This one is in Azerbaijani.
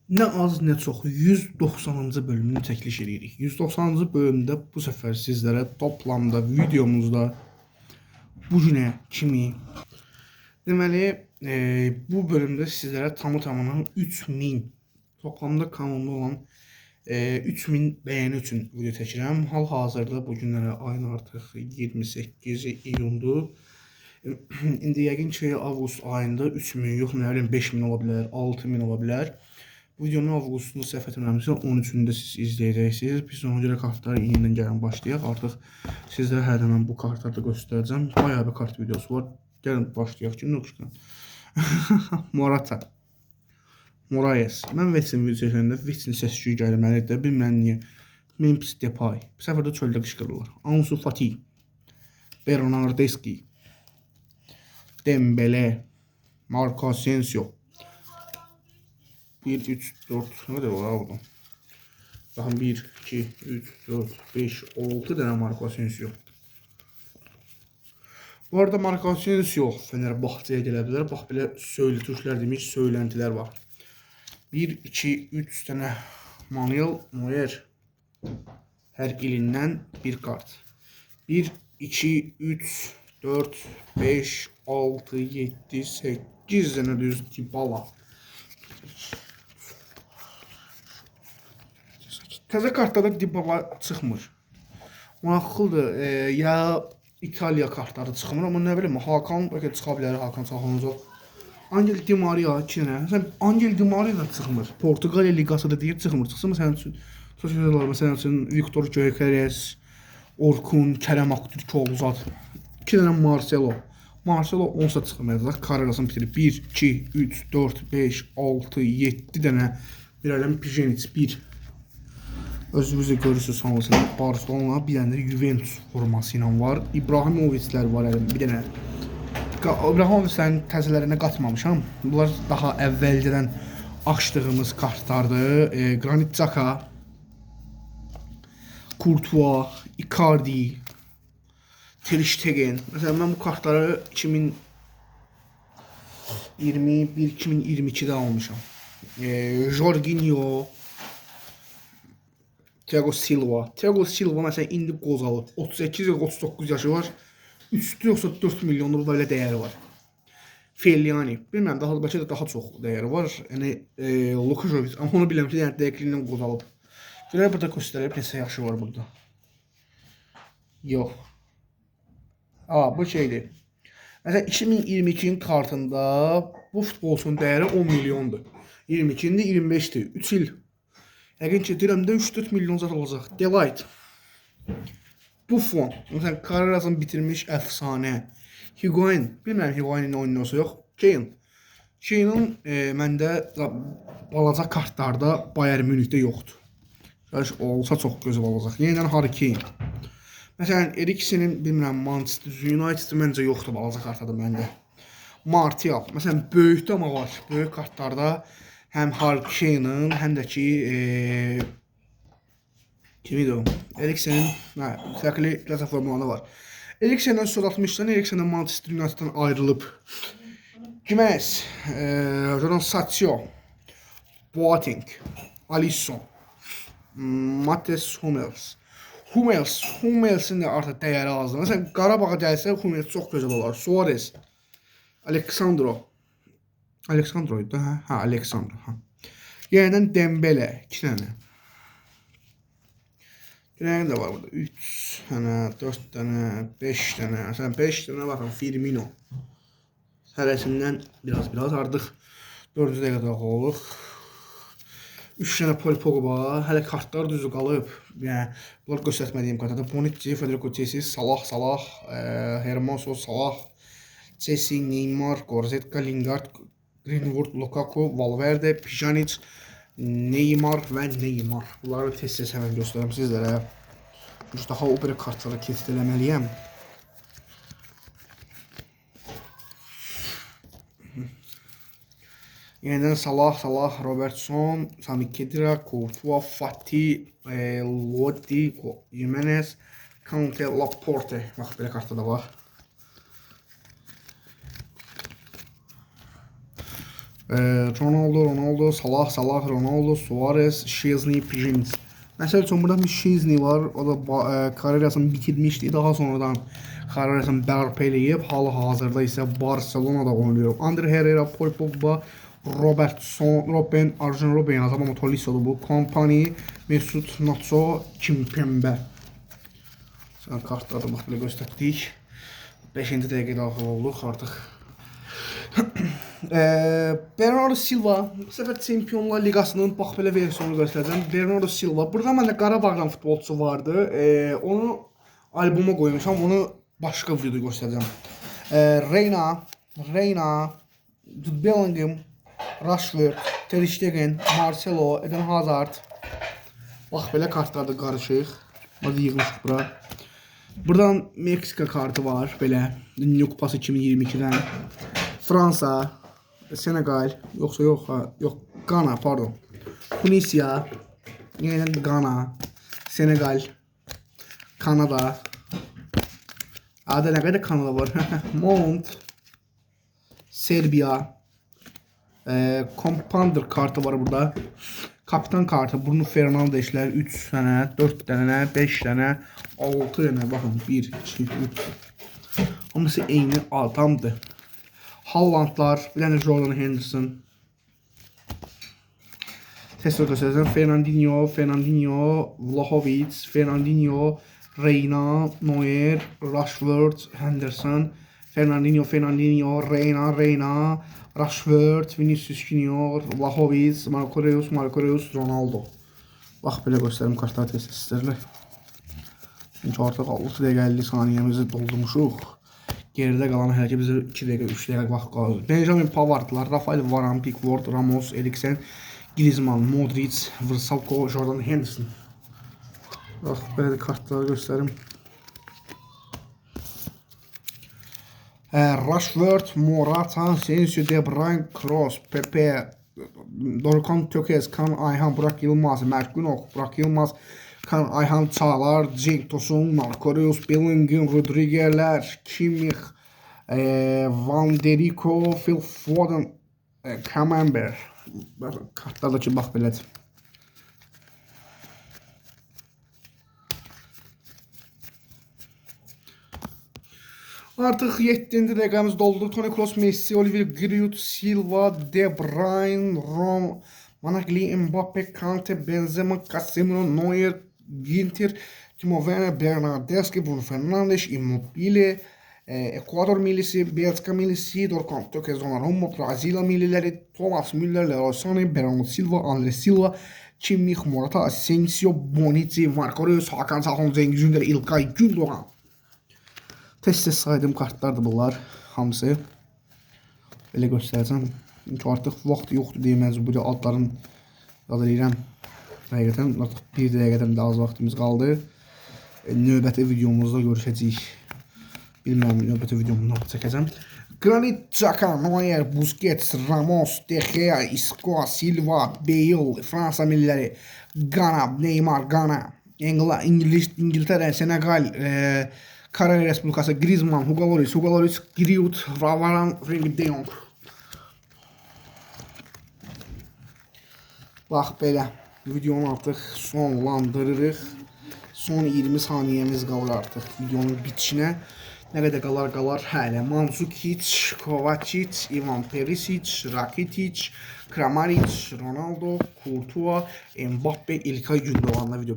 Nə az, nə çox 190-cı bölümünü çəkiliş edirik. 190-cı bölümdə bu səfər sizlərə toplamda videomuzda bu günə kimi deməli bu bölümdə sizlərə tamı-tamına 3000 toplamda kanalda olan 3000 bəyəni üçün video çəkirəm. Hal-hazırda bu günlərə ayın artıq 28 iyundur. İndi yəqin ki avqust ayında 3000 yox, nə bilim 5000 ola bilər, 6000 ola bilər. Videonun avqustun səhv etmirəmsə 13-ündə siz izləyəcəksiniz. Biz ona görə kartları yenidən gəlin başlayaq. Artıq sizlərə hər zaman bu kartları da göstərəcəm. Bayağı bir kart videosu var. Gəlin başlayaq ki, Nokşkan. Morata. Moraes. Mən Vetsin video çəkəndə Vetsin səs-küyü gəlməlidir. Bilməm niyə. Memphis Depay. Bu səfər də çöldə qışqırırlar. Ansu Fati. Bernardeschi. Dembele. Marco Asensio. 1, 3, 4, ne de var burada? Bakın 1, 2, 3, 4, 5, 6 dənə Marco Asensio. Bu arada Marco Asensio Fenerbahçe'ye gələ bilər. Bax, belə Türklər demiş, söylentilər var. 1, 2, 3 dənə Manuel Neuer. Hər ilindən bir kart. 1, 2, 3, 4, 5, 6, 7, 8 dənə düz Dybala. Təzə kartlarda Dybala çıxmır. Maraqlıdır, ya İtaliya kartları çıxmır, amma nə bilim, Hakan bəlkə çıxa bilər, Hakan Çalhanoğlu. Angel Di Maria 2 dənə. Məsələn, Angel Di Maria da çıxmır. Portuqaliya liqası da deyir, çıxmır. Çıxsa məsələn üçün sosiallar, məsələn üçün Viktor Gyökeres, Orkun, Kerem Aktürkoğlu zat. 2 dənə Marcelo. Marcelo onsa çıxmayacaq. Kararasını bitirib 1, 2, 3, 4, 5, 6, 7 dənə bir ələm Pjanic 1. Özünüzü görürsünüz sonrasında Barcelona, bir dənə Juventus forması ilə var. İbrahimoviclər var əlimdə, bir dənə. İbrahimoviclərin təzələrinə qatmamışam. Bunlar daha əvvəlcədən açdığımız kartlardır. Granit Xhaka, Courtois, Icardi, Ter Stegen. Məsələn, mən bu kartları 2021-2022'də almışam. Jorginho, Thiago Silva. Thiago Silva məsələn indi qozalıb. 38 ya 39 yaşı var. 3 yoxsa 4 milyonluq belə dəyəri var. Fellaini. Bilməm, bəlkə də daha çox dəyəri var. Yəni Lukajovic. Amma onu biləm ki, yəni dəqiqliyindən qozalıb. Görək burada göstərib neçə yaşı var burada. Yox. Bu şeydir. Məsələn 2022'nin kartında bu futbolçunun dəyəri 10 milyondur. 22'ində 25'dir. 3 il. Yəqin ki, deyirəmdə 3-4 milyon zat olacaq. Delight. Buffon. Məsələn, Carreras'ın bitirmiş əfsanə. Higuain. Bilməm Higuain'in oynuyorsa yox. Kane. Kane'ın məndə balaca kartlarda Bayern Münih'də yoxdur. Olsa çox gözəl olacaq. Yenidən Harry Kane. Məsələn, Eriksen'in bilmirəm Manchester United məncə yoxdur balaca kartlarda məndə. Martial. Məsələn, böyükdə amma var. Böyük kartlarda hem Harry Kane'ın hem de ki kimiydi o? Eriksen'in fərqli platformlarda var. Eriksen'den söz atmışdan Eriksen'den Manchester United'dan ayrılıp Gimenez, Jordan Sancho, Boateng, Alisson, Matheus Hummels. Hummels'in de artıq dəyəri azdır. Məsələn, Qarabağa gəlsə Hummels çox gözəl olar. Suarez, Alexandro'ydu ha? Alexandro. Yenidən Dembele 2 dənə. Yenidən də var burada 3 dənə, 4 dənə, 5 dənə. Məsələn 5 dənə baxın Firmino. Hərəsindən biraz artıq 400 dəqiqə daxil oluq. 3 dənə Paul Pogba, hələ kartlar düzü qalıb. Yəni bunlar göstərmədiyim kartlarda Bonucci, Federico Chiesa, Salah, Hermoso, Salah, Chelsea, Neymar, Goretzka, Lingard, Greenwood, Lukaku, Valverde, Pjanic, Neymar və Neymar. Bunları tez-tez həmən göstərəm sizlərə. Çünki daha o bir kartları test eləməliyəm. Yenidən Salah, Robertson, Sami Khedira, Courtois, Fati, Lodi, Jimenez, Kanté, Laporte. Bax, belə kartda da var. Ronaldo, Salah, Ronaldo, Suarez, Szczesny, Pjanic. Məsəl üçün burada bir Szczesny var. O da karyerasını bitirmişdi. Daha sonradan karyerasını bərpa eləyib. Hal-hazırda isə Barcelona'da oynuyor. Andre Herrera, Paul Pogba, Robben, Arjen Robben yazıb ama Toliso'dur bu. Kompany, Mesut, Nacho, Kimpembe. Sən kartlarda bax belə göstərdik. 5-ci dəqiqə daxil olduq artıq. Bernardo Silva bu sefer Çempionlar Ligasının bax belə versiyonu göstərəcəm. Bernardo Silva. Burada məndə Qarabağdan futbolçusu vardı. Onu albuma qoymuşam. Onu başqa videoda göstərəcəm. Reyna, Jude Bellingham, Rashford, Ter Stegen, Marcelo, Eden Hazard. Bax belə kartlarda qarışıq. Hadi yığmışıq bura. Buradan Meksika kartı var belə. Dünya Kupası 2022'den. Fransa, Senegal, yok Gana pardon. Tunisia, yine Gana, Senegal, Kanada. Ada ne kadar Kanada var? Mount, Serbiya, Compounder kartı var burada. Kapitan kartı, Bruno Fernandes'ler 3 tane, 4 tane, 5 tane, 6 tane. Bakın 1, 2, 3. Hamısı eyni adamdır. Hollandlar, bir tane Jordan Henderson. Test göstereceğim. Fernandinho, Vlahovic, Fernandinho, Reyna, Neuer, Rashford, Henderson, Fernandinho, Reyna, Rashford, Vinicius Junior, Vlahovic, Marco Reus, Ronaldo. Bax belə göstərim kartları test sizlərlə. Çünki artıq 6 dəqiqə 50 saniyəmizi doldurmuşuq. Geride kalan hələ ki bizə 2 dəqiqə, 3 dəqiqə vaxt qalır. Benjamin Pavardlar, Rafael Varane, Pickford, Ramos, Eriksen, Griezmann, Modric, Vrsaljko, Jordan Henderson. Bax, belə də kartları göstərim. Rashford, Morata, Asensio, De Bruyne, Kroos, Pepe, Dorukhan Tökez, Kaan Ayhan, Burak Yılmaz, Mert Günok, Burak Yılmaz, Kaan Ayhan, Çağlar, Cenk Tosun, Marco Reus, Bellingham, Rodriguez'ler, Kimmich, Van der Rico, Phil Foden, Camembert. Kartlardaki bax belədir. Artıq 7-ci dəqiqəmiz doldu. Toni Kroos, Messi, Olivier Giroud, Silva, De Bruyne, Rom, Managli, Mbappe, Kante, Benzema, Casemiro, Neuer, Ginter, Timo Werner, Bernardeschi, Bruno Fernandes, Immobile, Ekvador millisi, Belçika millisi, Dorukhan Tökez, Donnarumma, Brezilya milliləri, Thomas Müller, Leroy Sané, Bernardo Silva, Andre Silva, Kimmich, Morata, Asensio, Bonucci, Marco Reus, Hakan Çalhanoğlu, Cengiz Ünder, İlkay Gündoğan. Test saydığım kartlardır bunlar hamısı. Belə göstərəcəm. Çünki artıq vaxt yoxdur deyə məcburi adların yad edirəm. Həqiqətən artıq 1 dəqiqədən də az vaxtımız qaldı. Növbəti videomuzda görüşəcəyik. Bilmirəm, növbəti videomda çəkəcəm. Granit Xhaka, Neuer, Busquets, Ramos, De Gea, Isco, Silva, Bale, Fransa milliləri, Ghana, Neymar, Ghana, İngiltərə, Senegal, Kore Respublikası, Griezmann, Hugo Lloris, Giroud, Varane, Frenkie de Jong. Bax belə, videonu artıq sonlandırırıq. Son 20 saniyəmiz qalır artıq videonun bitişinə. Nə qədər qalar hələ. Mandzukic, Kovacic, Ivan Perisic, Rakitic, Kramaric, Ronaldo, Courtois, Mbappe, İlkay Gündoğan'la video.